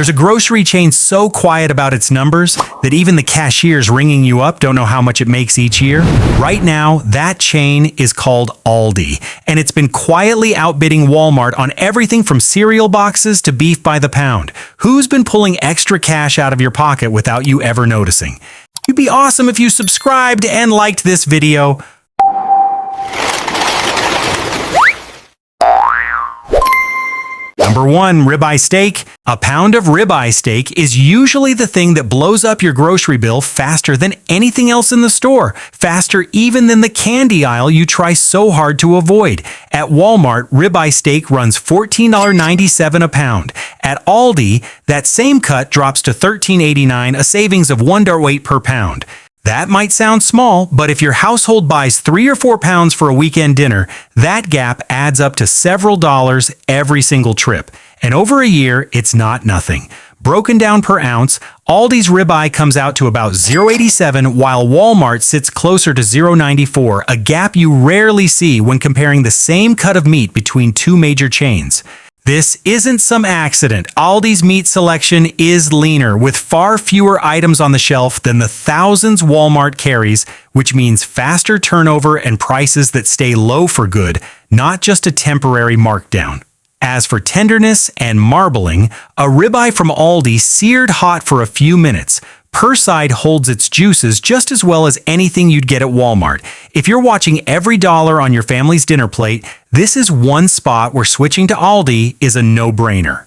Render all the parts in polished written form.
There's a grocery chain so quiet about its numbers that even the cashiers ringing you up don't know how much it makes each year. Right now, that chain is called Aldi, and it's been quietly outbidding Walmart on everything from cereal boxes to beef by the pound. Who's been pulling extra cash out of your pocket without you ever noticing? It'd be awesome if you subscribed and liked this video. Number 1, ribeye steak. A pound of ribeye steak is usually the thing that blows up your grocery bill faster than anything else in the store, faster even than the candy aisle you try so hard to avoid. At Walmart, ribeye steak runs $14.97 a pound. At Aldi, that same cut drops to $13.89, a savings of $1.08 per pound. That might sound small, but if your household buys 3 or 4 pounds for a weekend dinner, that gap adds up to several dollars every single trip. And over a year, it's not nothing. Broken down per ounce, Aldi's ribeye comes out to about $0.87, while Walmart sits closer to $0.94, a gap you rarely see when comparing the same cut of meat between two major chains. This isn't some accident. Aldi's meat selection is leaner, with far fewer items on the shelf than the thousands Walmart carries, which means faster turnover and prices that stay low for good, not just a temporary markdown. As for tenderness and marbling, a ribeye from Aldi seared hot for a few minutes. Per side holds its juices just as well as anything you'd get at Walmart. If you're watching every dollar on your family's dinner plate, this is one spot where switching to Aldi is a no-brainer.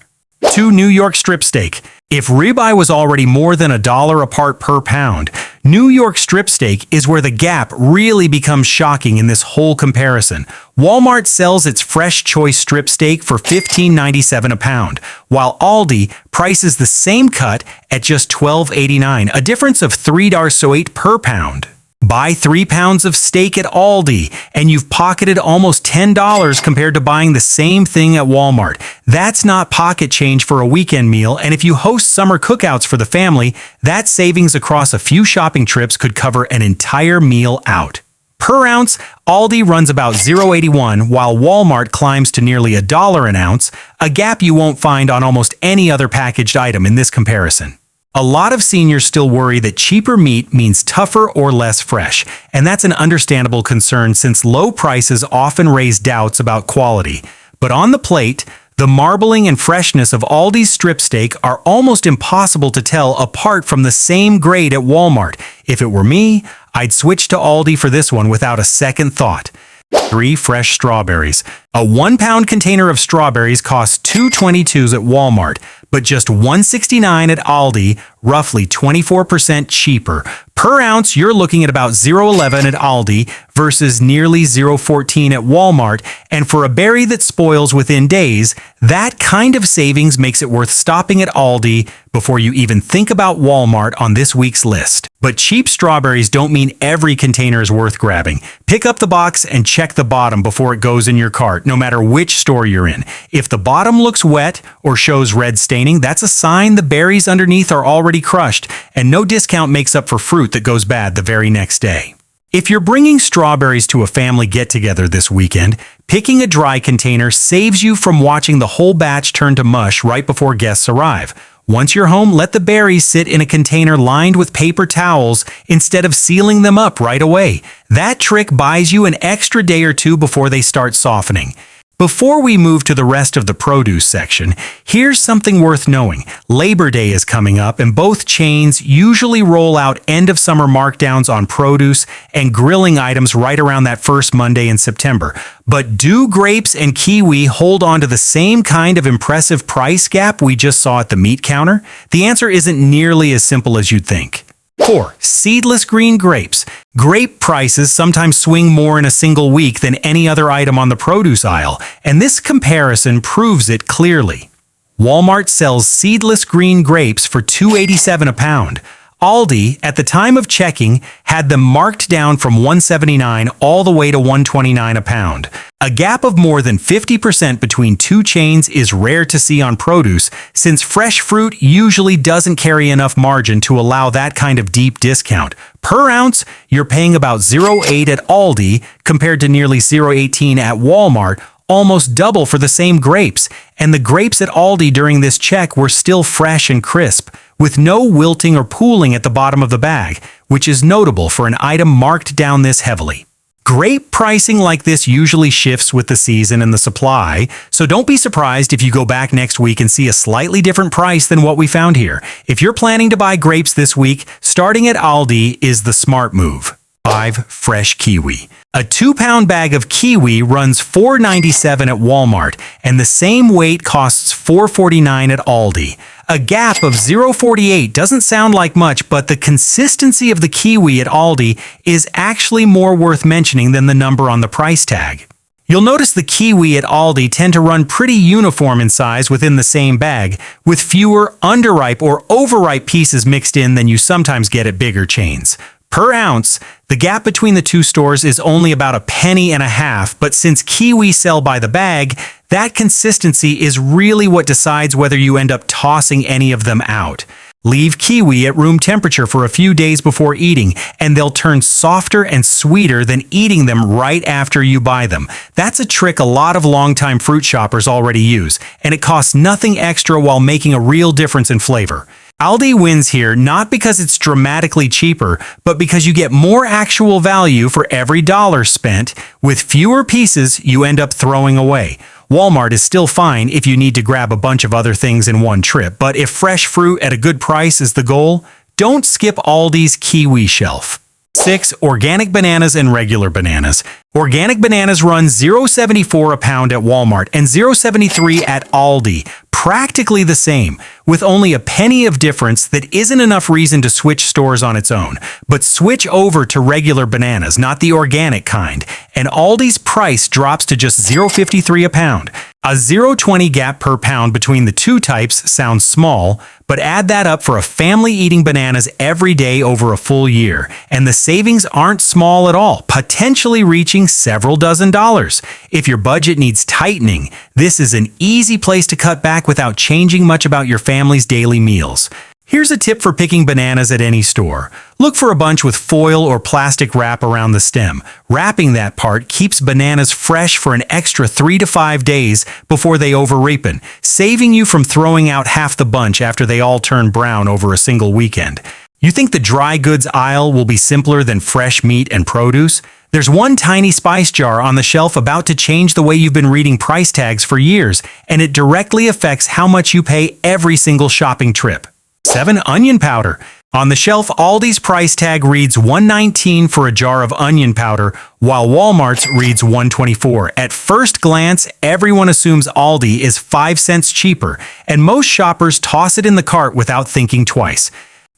2, New York strip steak. If ribeye was already more than $1 apart per pound, New York strip steak is where the gap really becomes shocking in this whole comparison. Walmart sells its fresh choice strip steak for $15.97 a pound, while Aldi prices the same cut at just $12.89, a difference of $3.08 per pound. Buy 3 pounds of steak at Aldi, and you've pocketed almost $10 compared to buying the same thing at Walmart. That's not pocket change for a weekend meal, and if you host summer cookouts for the family, that savings across a few shopping trips could cover an entire meal out. Per ounce, Aldi runs about $0.81, while Walmart climbs to nearly $1 an ounce, a gap you won't find on almost any other packaged item in this comparison. A lot of seniors still worry that cheaper meat means tougher or less fresh, and that's an understandable concern since low prices often raise doubts about quality. But on the plate, the marbling and freshness of Aldi's strip steak are almost impossible to tell apart from the same grade at Walmart. If it were me, I'd switch to Aldi for this one without a second thought. 3, fresh strawberries. A 1-pound container of strawberries costs $2.22 at Walmart, but just $1.69 at Aldi, roughly 24% cheaper. Per ounce, you're looking at about $0.11 at Aldi versus nearly $0.14 at Walmart, and for a berry that spoils within days, that kind of savings makes it worth stopping at Aldi before you even think about Walmart on this week's list. But cheap strawberries don't mean every container is worth grabbing. Pick up the box and check the bottom before it goes in your cart, no matter which store you're in. If the bottom looks wet or shows red staining, that's a sign the berries underneath are already crushed, and no discount makes up for fruit that goes bad the very next day. If you're bringing strawberries to a family get-together this weekend, picking a dry container saves you from watching the whole batch turn to mush right before guests arrive. Once you're home, let the berries sit in a container lined with paper towels instead of sealing them up right away. That trick buys you an extra day or two before they start softening. Before we move to the rest of the produce section, here's something worth knowing. Labor Day is coming up, and both chains usually roll out end-of-summer markdowns on produce and grilling items right around that first Monday in September. But do grapes and kiwi hold on to the same kind of impressive price gap we just saw at the meat counter? The answer isn't nearly as simple as you'd think. 4, seedless green grapes. Grape prices sometimes swing more in a single week than any other item on the produce aisle, and this comparison proves it clearly. Walmart sells seedless green grapes for $2.87 a pound. Aldi, at the time of checking, had them marked down from $1.79 all the way to $1.29 a pound. A gap of more than 50% between two chains is rare to see on produce, since fresh fruit usually doesn't carry enough margin to allow that kind of deep discount. Per ounce, you're paying about $0.08 at Aldi compared to nearly $0.18 at Walmart, almost double for the same grapes, and the grapes at Aldi during this check were still fresh and crisp, with no wilting or pooling at the bottom of the bag, which is notable for an item marked down this heavily. Grape pricing like this usually shifts with the season and the supply, so don't be surprised if you go back next week and see a slightly different price than what we found here. If you're planning to buy grapes this week, starting at Aldi is the smart move. 5. Fresh kiwi. A 2-pound bag of kiwi runs $4.97 at Walmart, and the same weight costs $4.49 at Aldi. A gap of $0.48 doesn't sound like much, but the consistency of the kiwi at Aldi is actually more worth mentioning than the number on the price tag. You'll notice the kiwi at Aldi tend to run pretty uniform in size within the same bag, with fewer underripe or overripe pieces mixed in than you sometimes get at bigger chains. Per ounce, the gap between the two stores is only about $0.015, but since kiwi sell by the bag, that consistency is really what decides whether you end up tossing any of them out. Leave kiwi at room temperature for a few days before eating, and they'll turn softer and sweeter than eating them right after you buy them. That's a trick a lot of longtime fruit shoppers already use, and it costs nothing extra while making a real difference in flavor. Aldi wins here not because it's dramatically cheaper, but because you get more actual value for every dollar spent. With fewer pieces, you end up throwing away. Walmart is still fine if you need to grab a bunch of other things in one trip, but if fresh fruit at a good price is the goal, don't skip Aldi's kiwi shelf. 6. Organic bananas and regular bananas. Organic bananas run $0.74 a pound at Walmart and $0.73 at Aldi. Practically the same, with only a penny of difference that isn't enough reason to switch stores on its own. But switch over to regular bananas, not the organic kind, and Aldi's price drops to just $0.53 a pound. A $0.20 gap per pound between the two types sounds small, but add that up for a family eating bananas every day over a full year, and the savings aren't small at all, potentially reaching several dozen dollars. If your budget needs tightening, this is an easy place to cut back without changing much about your family's daily meals. Here's a tip for picking bananas at any store. Look for a bunch with foil or plastic wrap around the stem. Wrapping that part keeps bananas fresh for an extra 3 to 5 days before they over-ripen, saving you from throwing out half the bunch after they all turn brown over a single weekend. You think the dry goods aisle will be simpler than fresh meat and produce? There's one tiny spice jar on the shelf about to change the way you've been reading price tags for years, and it directly affects how much you pay every single shopping trip. 7. Onion powder. On the shelf, Aldi's price tag reads $1.19 for a jar of onion powder, while Walmart's reads $1.24. At first glance, everyone assumes Aldi is 5 cents cheaper, and most shoppers toss it in the cart without thinking twice.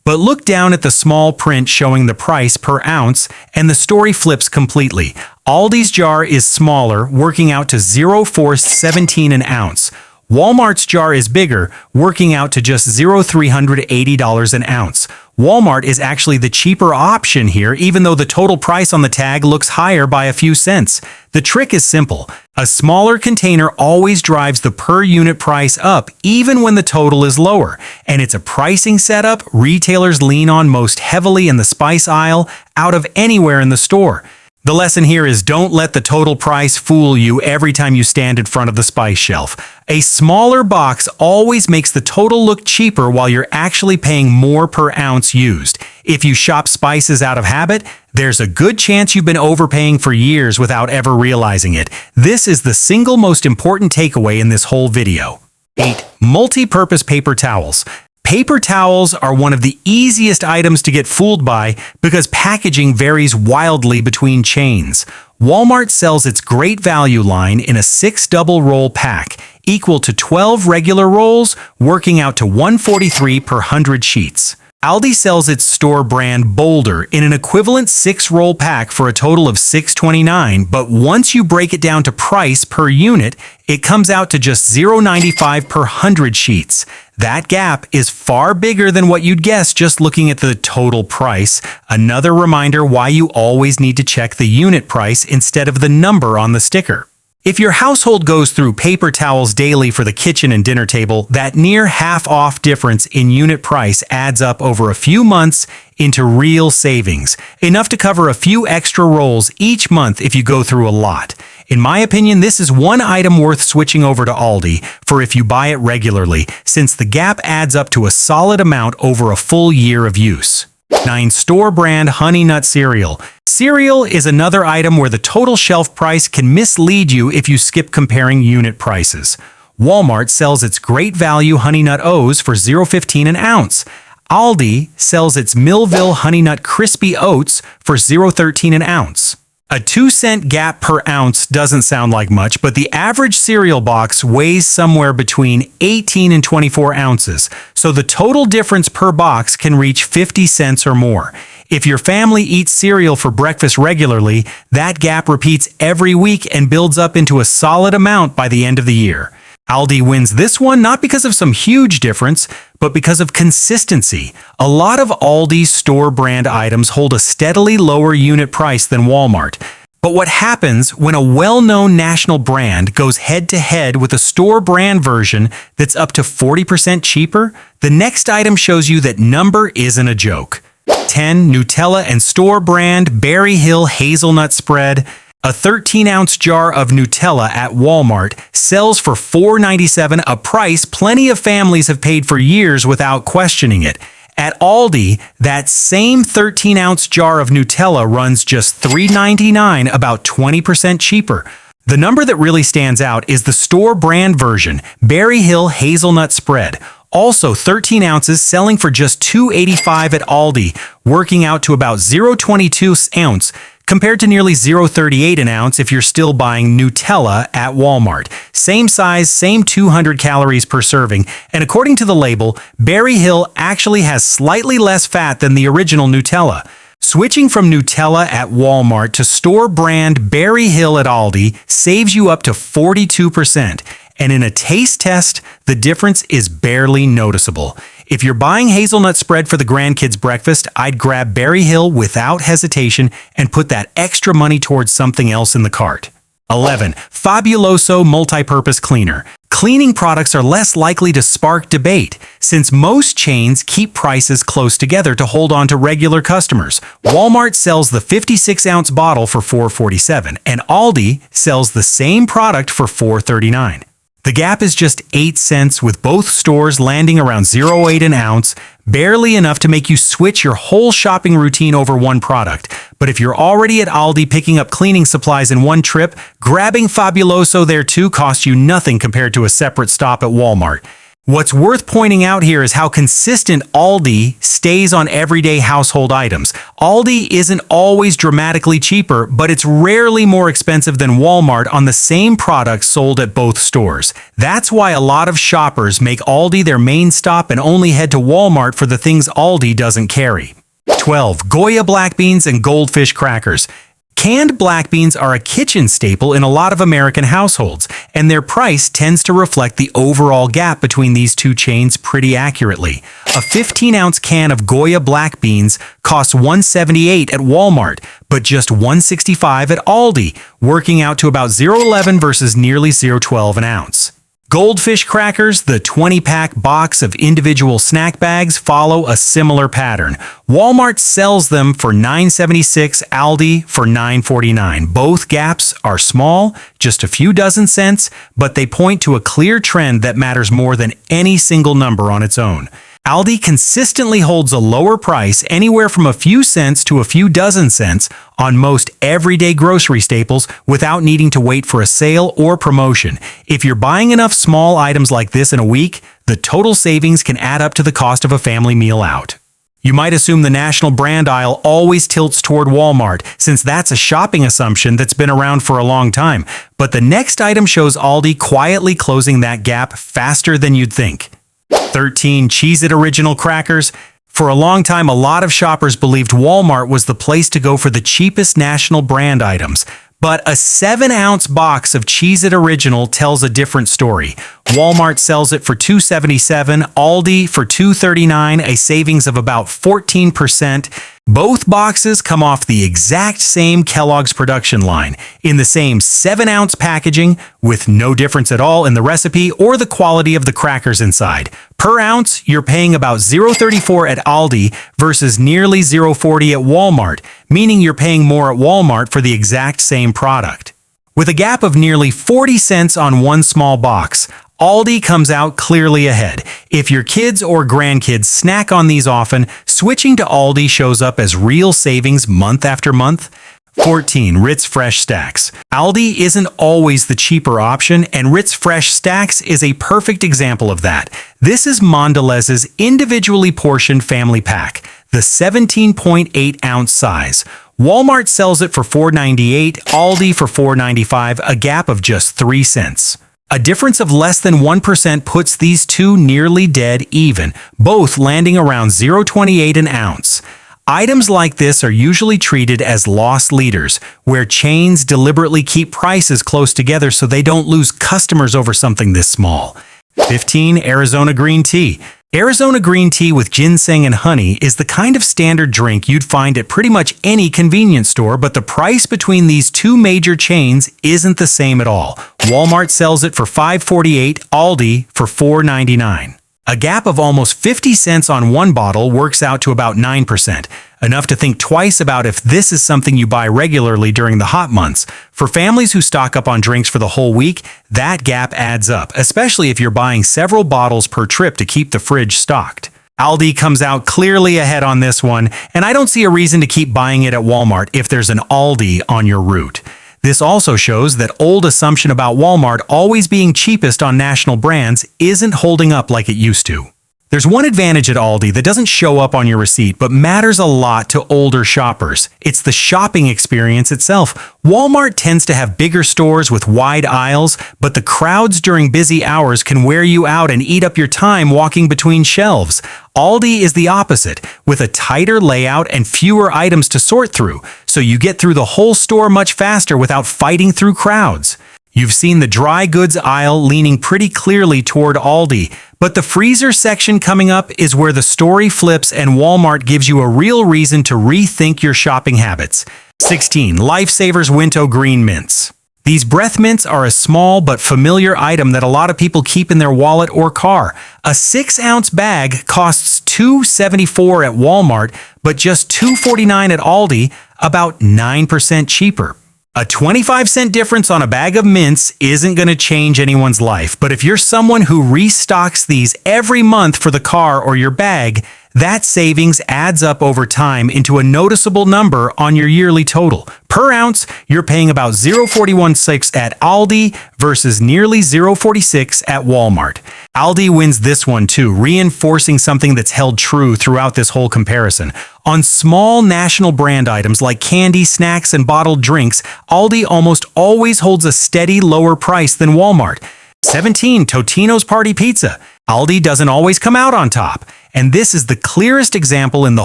But look down at the small print showing the price per ounce, and the story flips completely. Aldi's jar is smaller, working out to $0.417 an ounce. Walmart's jar is bigger, working out to just $0.380 an ounce. Walmart is actually the cheaper option here, even though the total price on the tag looks higher by a few cents. The trick is simple. A smaller container always drives the per unit price up, even when the total is lower. And it's a pricing setup retailers lean on most heavily in the spice aisle out of anywhere in the store. The lesson here is don't let the total price fool you every time you stand in front of the spice shelf. A smaller box always makes the total look cheaper while you're actually paying more per ounce used. If you shop spices out of habit, there's a good chance you've been overpaying for years without ever realizing it. This is the single most important takeaway in this whole video. 8. Multi-purpose paper towels. Paper towels are one of the easiest items to get fooled by because packaging varies wildly between chains. Walmart sells its Great Value line in a 6 double roll pack, equal to 12 regular rolls, working out to $1.43 per 100 sheets. Aldi sells its store brand Boulder in an equivalent 6-roll pack for a total of $6.29, but once you break it down to price per unit, it comes out to just $0.95 per 100 sheets. That gap is far bigger than what you'd guess just looking at the total price. Another reminder why you always need to check the unit price instead of the number on the sticker. If your household goes through paper towels daily for the kitchen and dinner table, that near half-off difference in unit price adds up over a few months into real savings, enough to cover a few extra rolls each month if you go through a lot. In my opinion, this is one item worth switching over to Aldi for if you buy it regularly, since the gap adds up to a solid amount over a full year of use. 9. Store brand Honey Nut cereal. Cereal is another item where the total shelf price can mislead you if you skip comparing unit prices. Walmart sells its great value Honey Nut O's for $0.15 an ounce. Aldi sells its Millville Honey Nut Crispy Oats for $0.13 an ounce. A 2-cent gap per ounce doesn't sound like much, but the average cereal box weighs somewhere between 18 and 24 ounces, so the total difference per box can reach 50 cents or more. If your family eats cereal for breakfast regularly, that gap repeats every week and builds up into a solid amount by the end of the year. Aldi wins this one not because of some huge difference, but because of consistency. A lot of Aldi's store brand items hold a steadily lower unit price than Walmart. But what happens when a well-known national brand goes head-to-head with a store brand version that's up to 40% cheaper? The next item shows you that number isn't a joke. 10. Nutella and store brand Berry Hill Hazelnut Spread. A 13-ounce jar of Nutella at Walmart sells for $4.97, a price plenty of families have paid for years without questioning it. At Aldi, that same 13-ounce jar of Nutella runs just $3.99, about 20% cheaper. The number that really stands out is the store brand version, Berry Hill Hazelnut Spread. Also 13 ounces, selling for just $2.85 at Aldi, working out to about $0.22 ounce, compared to nearly $0.38 an ounce if you're still buying Nutella at Walmart. Same size, same 200 calories per serving, and according to the label, Berry Hill actually has slightly less fat than the original Nutella. Switching from Nutella at Walmart to store brand Berry Hill at Aldi saves you up to 42%. And in a taste test, the difference is barely noticeable. If you're buying hazelnut spread for the grandkids' breakfast, I'd grab Berry Hill without hesitation and put that extra money towards something else in the cart. 11. Fabuloso Multipurpose Cleaner. Cleaning products are less likely to spark debate, since most chains keep prices close together to hold on to regular customers. Walmart sells the 56-ounce bottle for $4.47, and Aldi sells the same product for $4.39. The gap is just 8 cents, with both stores landing around $0.08 an ounce, barely enough to make you switch your whole shopping routine over one product. But if you're already at Aldi picking up cleaning supplies in one trip, grabbing Fabuloso there too costs you nothing compared to a separate stop at Walmart. What's worth pointing out here is how consistent Aldi stays on everyday household items. Aldi isn't always dramatically cheaper, but it's rarely more expensive than Walmart on the same products sold at both stores. That's why a lot of shoppers make Aldi their main stop and only head to Walmart for the things Aldi doesn't carry. 12. Goya black beans and goldfish crackers. Canned black beans are a kitchen staple in a lot of American households, and their price tends to reflect the overall gap between these two chains pretty accurately. A 15-ounce can of Goya black beans costs $1.78 at Walmart, but just $1.65 at Aldi, working out to about $0.11 versus nearly $0.12 an ounce. Goldfish crackers, the 20-pack box of individual snack bags, follow a similar pattern. Walmart sells them for $9.76, Aldi for $9.49. Both gaps are small, just a few dozen cents, but they point to a clear trend that matters more than any single number on its own. Aldi consistently holds a lower price, anywhere from a few cents to a few dozen cents, on most everyday grocery staples without needing to wait for a sale or promotion. If you're buying enough small items like this in a week, the total savings can add up to the cost of a family meal out. You might assume the national brand aisle always tilts toward Walmart, since that's a shopping assumption that's been around for a long time. But the next item shows Aldi quietly closing that gap faster than you'd think. 13. Cheez-It Original Crackers. For a long time, a lot of shoppers believed Walmart was the place to go for the cheapest national brand items. But a 7-ounce box of Cheez-It Original tells a different story. Walmart sells it for $2.77, Aldi for $2.39, a savings of about 14%. Both boxes come off the exact same Kellogg's production line, in the same 7-ounce packaging, with no difference at all in the recipe or the quality of the crackers inside. Per ounce, you're paying about $0.34 at Aldi versus nearly $0.40 at Walmart, meaning you're paying more at Walmart for the exact same product. With a gap of nearly 40 cents on one small box, Aldi comes out clearly ahead. If your kids or grandkids snack on these often, switching to Aldi shows up as real savings month after month. 14. Ritz Fresh Stacks. Aldi isn't always the cheaper option, and Ritz Fresh Stacks is a perfect example of that. This is Mondelez's individually portioned family pack, the 17.8-ounce size. Walmart sells it for $4.98, Aldi for $4.95, a gap of just 3 cents. A difference of less than 1% puts these two nearly dead even, both landing around $0.28 an ounce. Items like this are usually treated as loss leaders, where chains deliberately keep prices close together so they don't lose customers over something this small. 15. Arizona Green Tea. Arizona green tea with ginseng and honey is the kind of standard drink you'd find at pretty much any convenience store, but the price between these two major chains isn't the same at all. Walmart sells it for $5.48, Aldi for $4.99. A gap of almost 50 cents on one bottle works out to about 9%, enough to think twice about if this is something you buy regularly during the hot months. For families who stock up on drinks for the whole week, that gap adds up, especially if you're buying several bottles per trip to keep the fridge stocked. Aldi comes out clearly ahead on this one, and I don't see a reason to keep buying it at Walmart if there's an Aldi on your route. This also shows that old assumption about Walmart always being cheapest on national brands isn't holding up like it used to. There's one advantage at Aldi that doesn't show up on your receipt but matters a lot to older shoppers. It's the shopping experience itself. Walmart tends to have bigger stores with wide aisles, but the crowds during busy hours can wear you out and eat up your time walking between shelves. Aldi is the opposite, with a tighter layout and fewer items to sort through, so you get through the whole store much faster without fighting through crowds. You've seen the dry goods aisle leaning pretty clearly toward Aldi, but the freezer section coming up is where the story flips and Walmart gives you a real reason to rethink your shopping habits. 16. Lifesavers Winto Green Mints. These breath mints are a small but familiar item that a lot of people keep in their wallet or car. A 6-ounce bag costs $2.74 at Walmart, but just $2.49 at Aldi, about 9% cheaper. A 25-cent difference on a bag of mints isn't going to change anyone's life, but if you're someone who restocks these every month for the car or your bag, that savings adds up over time into a noticeable number on your yearly total. Per ounce, you're paying about $0.416 at Aldi versus nearly $0.46 at Walmart. Aldi wins this one too, reinforcing something that's held true throughout this whole comparison. On small national brand items like candy, snacks, and bottled drinks, Aldi almost always holds a steady lower price than Walmart. 17. Totino's Party Pizza. Aldi doesn't always come out on top, and this is the clearest example in the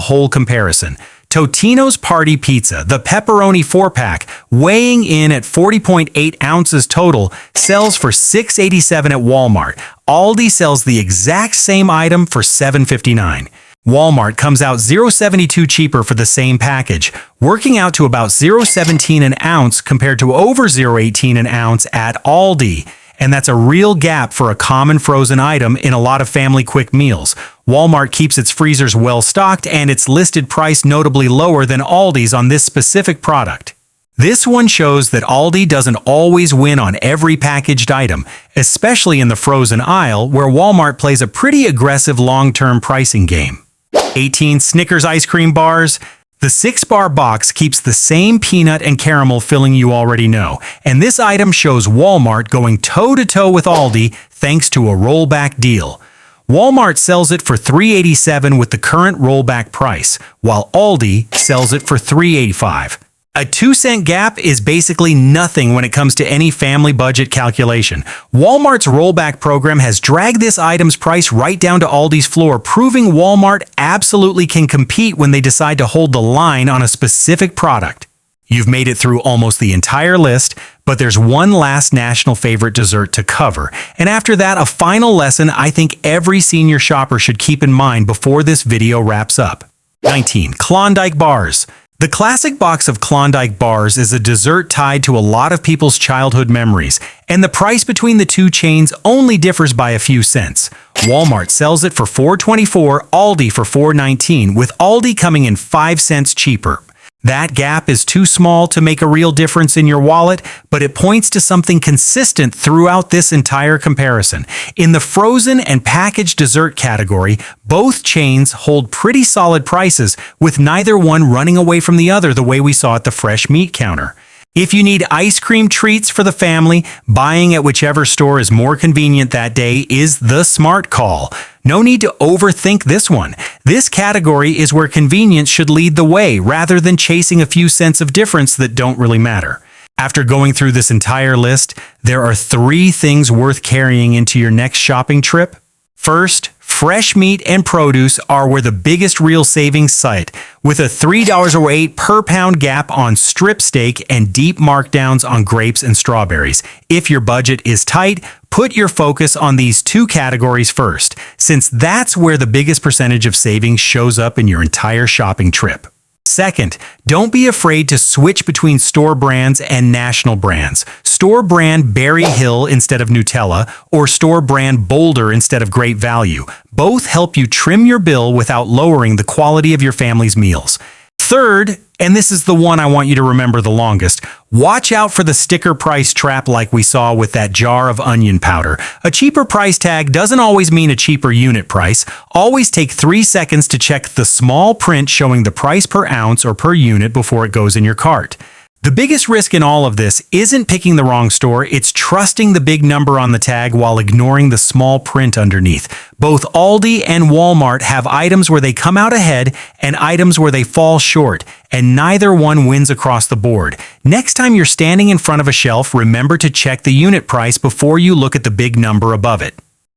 whole comparison. Totino's Party Pizza, the pepperoni 4-pack, weighing in at 40.8 ounces total, sells for $6.87 at Walmart. Aldi sells the exact same item for $7.59. Walmart comes out $0.72 cheaper for the same package, working out to about $0.17 an ounce compared to over $0.18 an ounce at Aldi. And that's a real gap for a common frozen item in a lot of family quick meals. Walmart keeps its freezers well stocked and its listed price notably lower than Aldi's on this specific product. This one shows that Aldi doesn't always win on every packaged item, especially in the frozen aisle where Walmart plays a pretty aggressive long-term pricing game. 18. Snickers Ice Cream Bars. The 6-bar box keeps the same peanut and caramel filling you already know, and this item shows Walmart going toe-to-toe with Aldi thanks to a rollback deal. Walmart sells it for $3.87 with the current rollback price, while Aldi sells it for $3.85. A 2-cent gap is basically nothing when it comes to any family budget calculation. Walmart's rollback program has dragged this item's price right down to Aldi's floor, proving Walmart absolutely can compete when they decide to hold the line on a specific product. You've made it through almost the entire list, but there's one last national favorite dessert to cover. And after that, a final lesson I think every senior shopper should keep in mind before this video wraps up. 19. Klondike Bars. The classic box of Klondike bars is a dessert tied to a lot of people's childhood memories, and the price between the two chains only differs by a few cents. Walmart sells it for $4.24, Aldi for $4.19, with Aldi coming in 5 cents cheaper. That gap is too small to make a real difference in your wallet, but it points to something consistent throughout this entire comparison. In the frozen and packaged dessert category, both chains hold pretty solid prices, with neither one running away from the other the way we saw at the fresh meat counter. If you need ice cream treats for the family, buying at whichever store is more convenient that day is the smart call. No need to overthink this one. This category is where convenience should lead the way rather than chasing a few cents of difference that don't really matter. After going through this entire list, there are 3 things worth carrying into your next shopping trip. First, fresh meat and produce are where the biggest real savings sit, with a $3.08 per pound gap on strip steak and deep markdowns on grapes and strawberries. If your budget is tight, put your focus on these 2 categories first, since that's where the biggest percentage of savings shows up in your entire shopping trip. Second, don't be afraid to switch between store brands and national brands. Store brand Berry Hill instead of Nutella, or store brand Boulder instead of Great Value. Both help you trim your bill without lowering the quality of your family's meals. Third, and this is the one I want you to remember the longest, watch out for the sticker price trap like we saw with that jar of onion powder. A cheaper price tag doesn't always mean a cheaper unit price. Always take 3 seconds to check the small print showing the price per ounce or per unit before it goes in your cart. The biggest risk in all of this isn't picking the wrong store, it's trusting the big number on the tag while ignoring the small print underneath. Both Aldi and Walmart have items where they come out ahead and items where they fall short, and neither one wins across the board. Next time you're standing in front of a shelf, remember to check the unit price before you look at the big number above it.